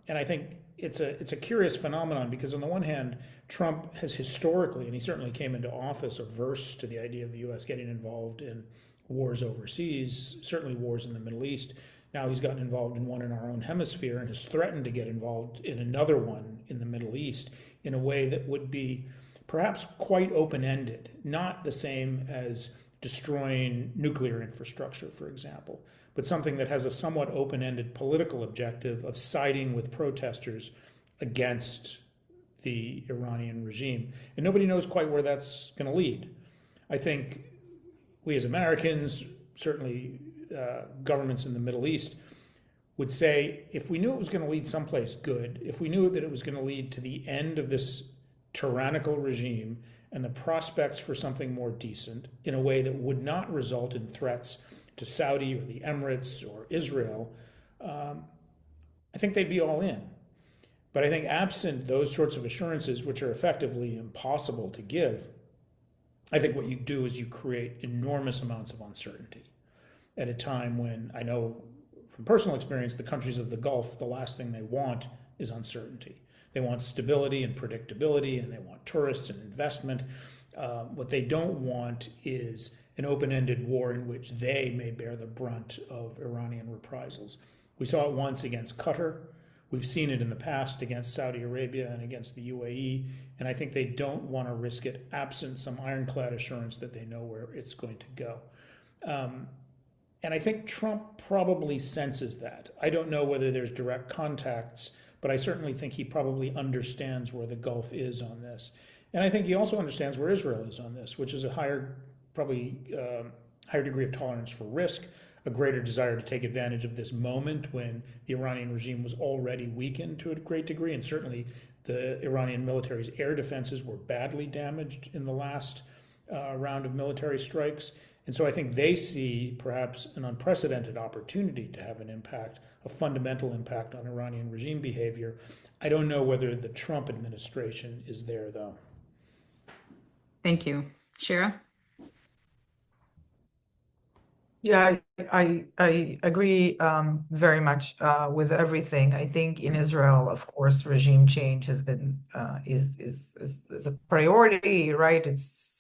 And I think it's a curious phenomenon because on the one hand, Trump has historically, and he certainly came into office averse to the idea of the U.S. getting involved in wars overseas, certainly wars in the Middle East. Now he's gotten involved in one in our own hemisphere and has threatened to get involved in another one in the Middle East in a way that would be perhaps quite open-ended, not the same as destroying nuclear infrastructure, for example, but something that has a somewhat open-ended political objective of siding with protesters against the Iranian regime. And nobody knows quite where that's going to lead. I think we as Americans, certainly governments in the Middle East, would say if we knew it was going to lead someplace good, if we knew that it was going to lead to the end of this tyrannical regime and the prospects for something more decent in a way that would not result in threats to Saudi or the Emirates or Israel, I think they'd be all in. But I think absent those sorts of assurances, which are effectively impossible to give, I think what you do is you create enormous amounts of uncertainty at a time when I know from personal experience, the countries of the Gulf, the last thing they want is uncertainty. They want stability and predictability, and they want tourists and investment. What they don't want is an open-ended war in which they may bear the brunt of Iranian reprisals. We saw it once against Qatar. We've seen it in the past against Saudi Arabia and against the UAE, and I think they don't want to risk it absent some ironclad assurance that they know where it's going to go. And I think Trump probably senses that. I don't know whether there's direct contacts, but I certainly think he probably understands where the Gulf is on this. And I think he also understands where Israel is on this, which is a higher degree of tolerance for risk, a greater desire to take advantage of this moment when the Iranian regime was already weakened to a great degree, and certainly the Iranian military's air defenses were badly damaged in the last round of military strikes. And so I think they see perhaps an unprecedented opportunity to have an impact, a fundamental impact on Iranian regime behavior. I don't know whether the Trump administration is there, though. Thank you. Shira? Yeah, I agree very much with everything. I think in Israel, of course, regime change has been is a priority, right? It's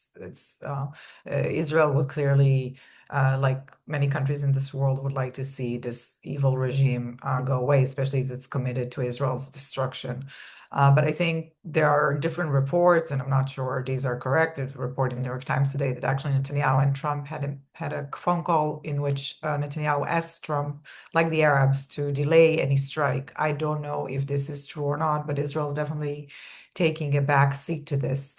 Israel would clearly, like many countries in this world, would like to see this evil regime go away, especially as it's committed to Israel's destruction. But I think there are different reports, and I'm not sure these are correct. There's a report in the New York Times today that actually Netanyahu and Trump had a phone call in which Netanyahu asked Trump, like the Arabs, to delay any strike. I don't know if this is true or not, but Israel is definitely taking a back seat to this.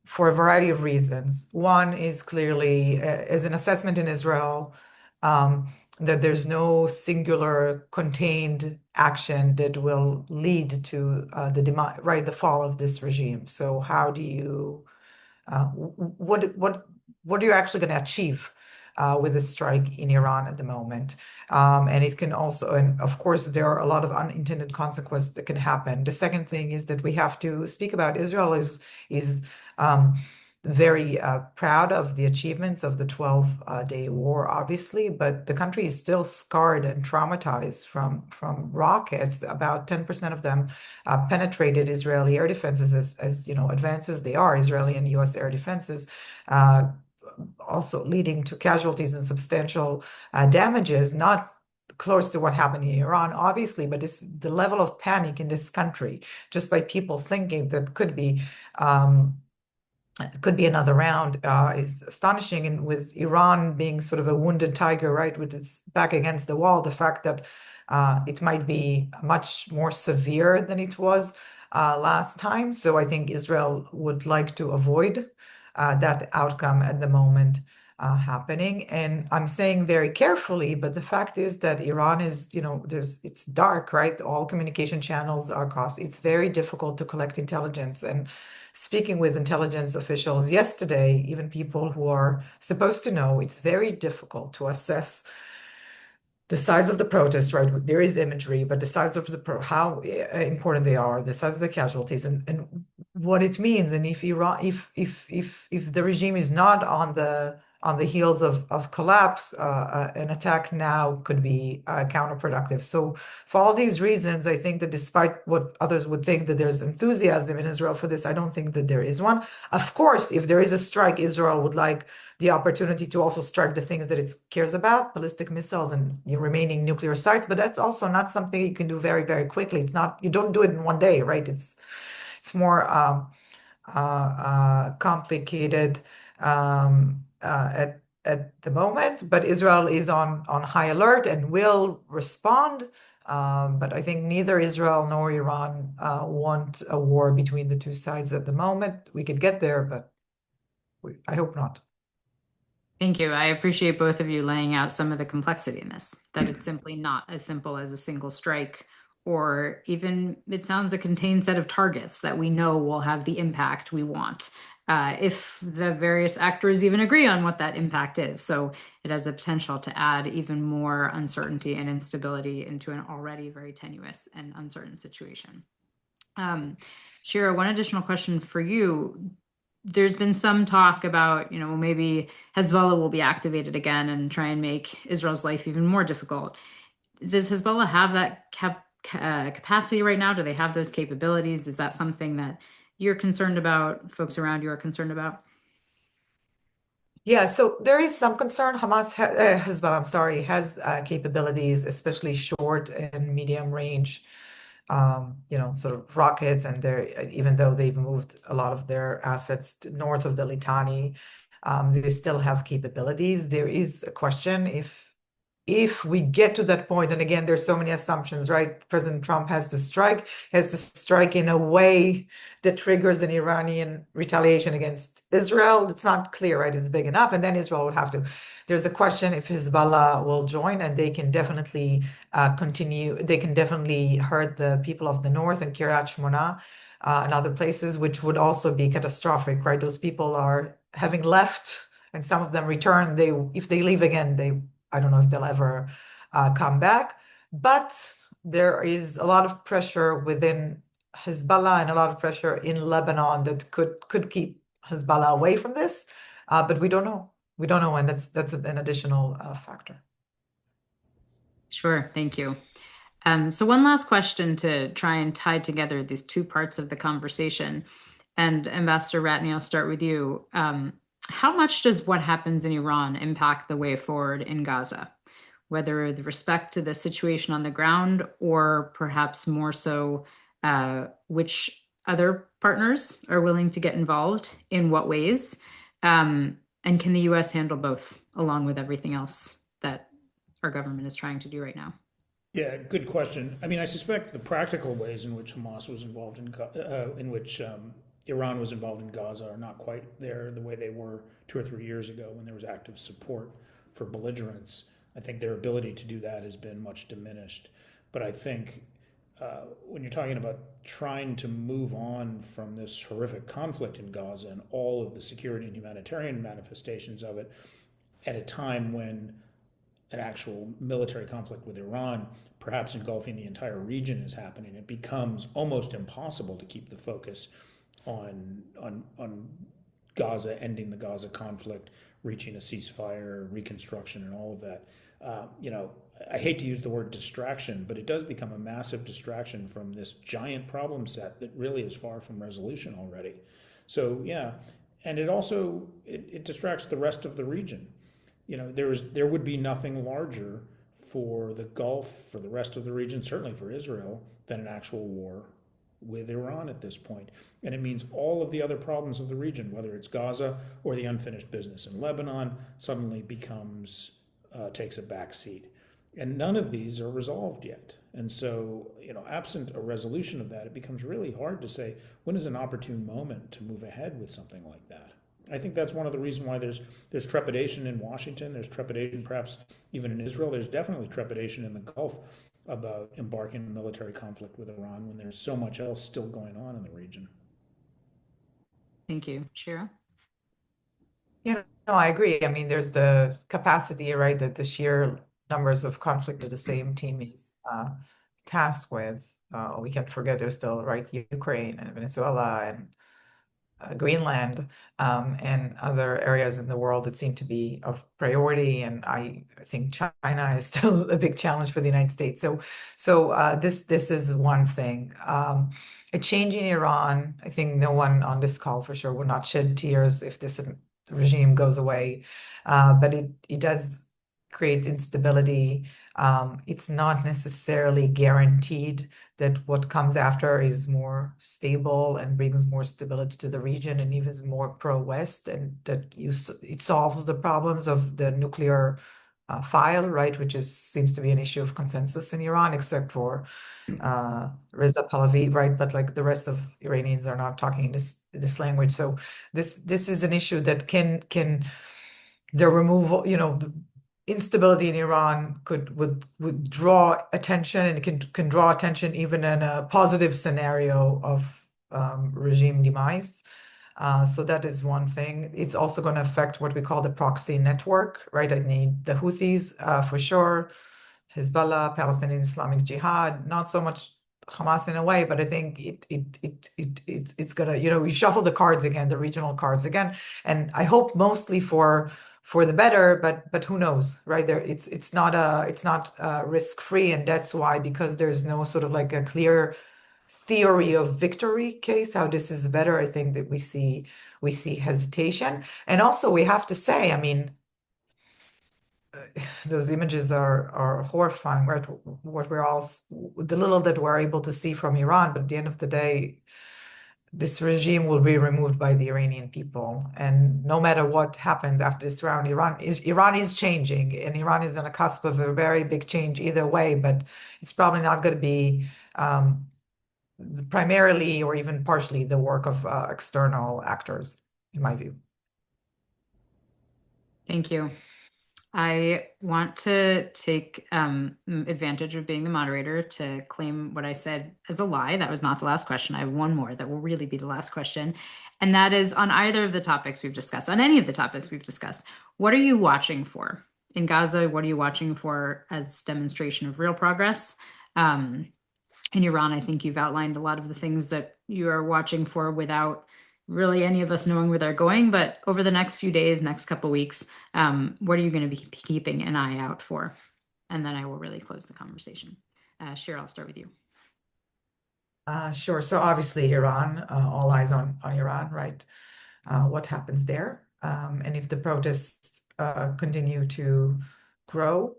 For a variety of reasons. One is clearly as an assessment in Israel that there's no singular contained action that will lead to the fall of this regime. So how do you what are you actually going to achieve with a strike in Iran at the moment? And it can also, and of course, there are a lot of unintended consequences that can happen. The second thing is that we have to speak about Israel is very proud of the achievements of the 12-day war, obviously, but the country is still scarred and traumatized from rockets. About 10% of them penetrated Israeli air defenses, as advanced as they are, Israeli and U.S. air defenses. Also leading to casualties and substantial damages, not close to what happened in Iran, obviously, but the level of panic in this country, just by people thinking that could be another round, is astonishing. And with Iran being sort of a wounded tiger, right, with its back against the wall, the fact that it might be much more severe than it was last time. So I think Israel would like to avoid that outcome at the moment happening. And I'm saying very carefully, but the fact is that Iran is, it's dark, right? All communication channels are crossed. It's very difficult to collect intelligence. And speaking with intelligence officials yesterday, even people who are supposed to know, it's very difficult to assess the size of the protest, right? There is imagery, but the size of how important they are, the size of the casualties, and what it means, and if Iran, if the regime is not on the heels of collapse, an attack now could be counterproductive. So, for all these reasons, I think that despite what others would think that there's enthusiasm in Israel for this, I don't think that there is one. Of course, if there is a strike, Israel would like the opportunity to also strike the things that it cares about, ballistic missiles and remaining nuclear sites. But that's also not something you can do very, very quickly. It's not, you don't do it in one day, right? It's more complicated at the moment. But Israel is on high alert and will respond. But I think neither Israel nor Iran want a war between the two sides at the moment. We could get there, but I hope not. Thank you. I appreciate both of you laying out some of the complexity in this, that it's simply not as simple as a single strike, or even it sounds a contained set of targets that we know will have the impact we want, if the various actors even agree on what that impact is. So it has a potential to add even more uncertainty and instability into an already very tenuous and uncertain situation. Shira, one additional question for you. There's been some talk about, maybe Hezbollah will be activated again and try and make Israel's life even more difficult. Does Hezbollah have that capacity right now? Do they have those capabilities? Is that something that you're concerned about, folks around you are concerned about? Yeah, so there is some concern. Hezbollah, I'm sorry, has capabilities, especially short and medium range, sort of rockets, and even though they've moved a lot of their assets north of the Litani, they still have capabilities. There is a question if we get to that point, and again, there's so many assumptions, right? President Trump has to strike in a way that triggers an Iranian retaliation against Israel. It's not clear, right? It's big enough. And then Israel would have to. There's a question if Hezbollah will join, and they can definitely continue. They can definitely hurt the people of the north and Kiryat Shmona and other places, which would also be catastrophic, right? Those people are having left, and some of them return. If they leave again, I don't know if they'll ever come back. But there is a lot of pressure within Hezbollah and a lot of pressure in Lebanon that could keep Hezbollah away from this. But we don't know. We don't know, and that's an additional factor. Sure, thank you. So one last question to try and tie together these two parts of the conversation. And Ambassador Ratney, I'll start with you. How much does what happens in Iran impact the way forward in Gaza, whether with respect to the situation on the ground or perhaps more so which other partners are willing to get involved in what ways? And can the US handle both along with everything else that our government is trying to do right now? Yeah, good question. I mean, I suspect the practical ways in which Hamas was involved in which Iran was involved in Gaza are not quite there the way they were 2 or 3 years ago when there was active support for belligerents. I think their ability to do that has been much diminished. But I think when you're talking about trying to move on from this horrific conflict in Gaza and all of the security and humanitarian manifestations of it at a time when an actual military conflict with Iran, perhaps engulfing the entire region, is happening, it becomes almost impossible to keep the focus on Gaza, ending the Gaza conflict, reaching a ceasefire, reconstruction, and all of that. I hate to use the word distraction, but it does become a massive distraction from this giant problem set that really is far from resolution already. So yeah, and it distracts the rest of the region. There would be nothing larger for the Gulf, for the rest of the region, certainly for Israel, than an actual war with Iran at this point. And it means all of the other problems of the region, whether it's Gaza or the unfinished business in Lebanon, suddenly takes a back seat. And none of these are resolved yet. And so, absent a resolution of that, it becomes really hard to say when is an opportune moment to move ahead with something like that. I think that's one of the reasons why there's trepidation in Washington. There's trepidation, perhaps even in Israel. There's definitely trepidation in the Gulf about embarking in military conflict with Iran when there's so much else still going on in the region. Thank you. Shira? I agree. I mean, there's the capacity, right, that the sheer numbers of conflict that the same team is tasked with. We can't forget there's still, right, Ukraine and Venezuela and Greenland, and other areas in the world that seem to be of priority. And I think China is still a big challenge for the United States. So this is one thing. A change in Iran, I think no one on this call for sure will not shed tears if this regime goes away. But it does creates instability. It's not necessarily guaranteed that what comes after is more stable and brings more stability to the region and even is more pro-West, and that it solves the problems of the nuclear file, right, which seems to be an issue of consensus in Iran, except for Reza Pahlavi, right? But like the rest of Iranians are not talking in this language. So this is an issue that can the removal, the instability in Iran would draw attention, and it can draw attention even in a positive scenario of regime demise. So that is one thing. It's also going to affect what we call the proxy network, right? I need the Houthis for sure, Hezbollah, Palestinian Islamic Jihad, not so much Hamas in a way, but I think it's gonna, we shuffle the cards again, the regional cards again, and I hope mostly for the better, but who knows, right? It's not risk free, and that's why, because there's no sort of like a clear theory of victory case how this is better. I think that we see hesitation, and also we have to say, I mean, those images are horrifying, right? The little that we're able to see from Iran, but at the end of the day, this regime will be removed by the Iranian people. And no matter what happens after this round, Iran is changing, and Iran is on the cusp of a very big change either way, but it's probably not going to be primarily or even partially the work of external actors, in my view. Thank you. I want to take advantage of being the moderator to claim what I said as a lie. That was not the last question. I have one more that will really be the last question. And that is on either of the topics we've discussed, on any of the topics we've discussed. What are you watching for? In Gaza, what are you watching for as demonstration of real progress? In Iran, I think you've outlined a lot of the things that you are watching for without really any of us knowing where they're going. But over the next few days, next couple weeks, what are you going to be keeping an eye out for? And then I will really close the conversation. Shira, I'll start with you. Sure. So obviously Iran, all eyes on Iran, right? What happens there? And if the protests continue to grow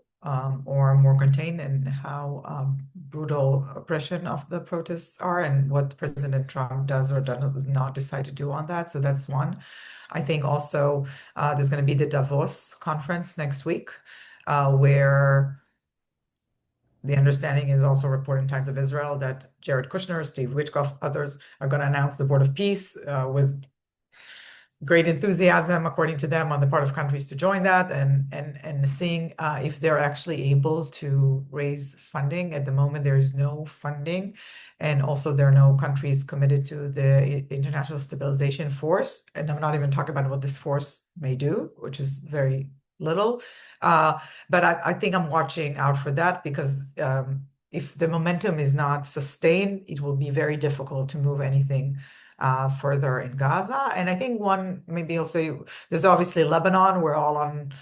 or more contained, and how brutal oppression of the protests are, and what President Trump does or does not decide to do on that. So that's one. I think also there's going to be the Davos conference next week, where the understanding is, also reported in Times of Israel, that Jared Kushner, Steve Witkoff, others are going to announce the Board of Peace with great enthusiasm, according to them, on the part of countries to join that, and seeing if they're actually able to raise funding. At the moment, there is no funding, and also there are no countries committed to the International Stabilization Force. And I'm not even talking about what this force may do, which is very little. But I think I'm watching out for that, because if the momentum is not sustained, it will be very difficult to move anything further in Gaza. And I think maybe I'll say, there's obviously Lebanon. We're all on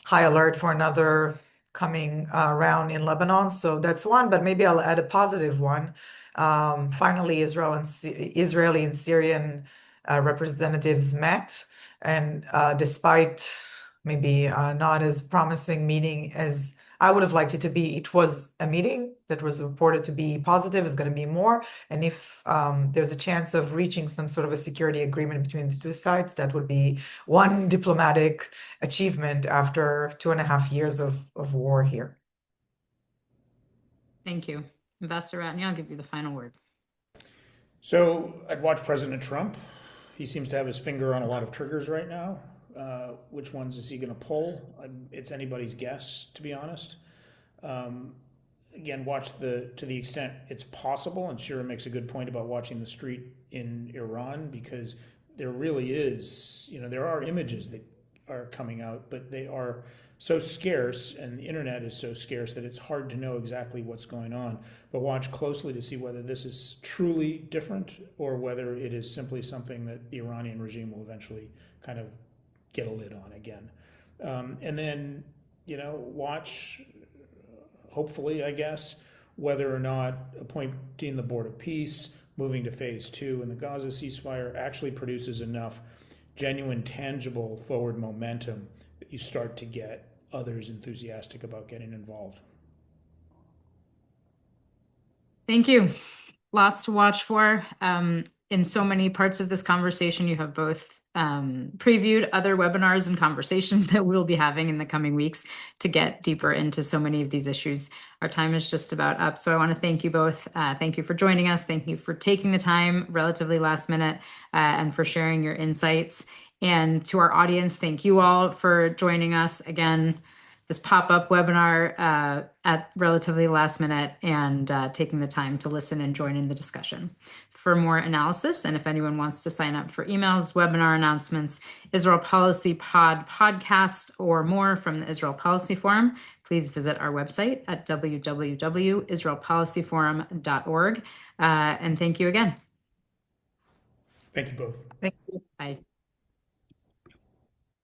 high alert for another coming round in Lebanon. So that's one, but maybe I'll add a positive one. Finally, Israeli and Syrian representatives met, and despite maybe not as promising meeting as I would have liked it to be, it was a meeting that was reported to be positive. It's going to be more. And if there's a chance of reaching some sort of a security agreement between the two sides, that would be one diplomatic achievement after 2.5 years of war here. Thank you. Ambassador Ratney, I'll give you the final word. So I'd watch President Trump. He seems to have his finger on a lot of triggers right now. Which ones is he going to pull? It's anybody's guess, to be honest. Again, watch to the extent it's possible. And Shira makes a good point about watching the street in Iran, because there really is, there are images that are coming out, but they are so scarce, and the internet is so scarce that it's hard to know exactly what's going on. But watch closely to see whether this is truly different or whether it is simply something that the Iranian regime will eventually kind of get a lid on again. And then, watch, hopefully, I guess, whether or not appointing the Board of Peace, moving to phase 2 in the Gaza ceasefire actually produces enough genuine, tangible forward momentum that you start to get others enthusiastic about getting involved. Thank you. Lots to watch for. In so many parts of this conversation, you have both previewed other webinars and conversations that we'll be having in the coming weeks to get deeper into so many of these issues. Our time is just about up. So I want to thank you both. Thank you for joining us. Thank you for taking the time relatively last minute and for sharing your insights. And to our audience, thank you all for joining us again. This pop-up webinar at relatively last minute and taking the time to listen and join in the discussion. For more analysis, and if anyone wants to sign up for emails, webinar announcements, Israel Policy Pod podcast, or more from the Israel Policy Forum, please visit our website at www.israelpolicyforum.org. And thank you again. Thank you both. Thank you. Bye.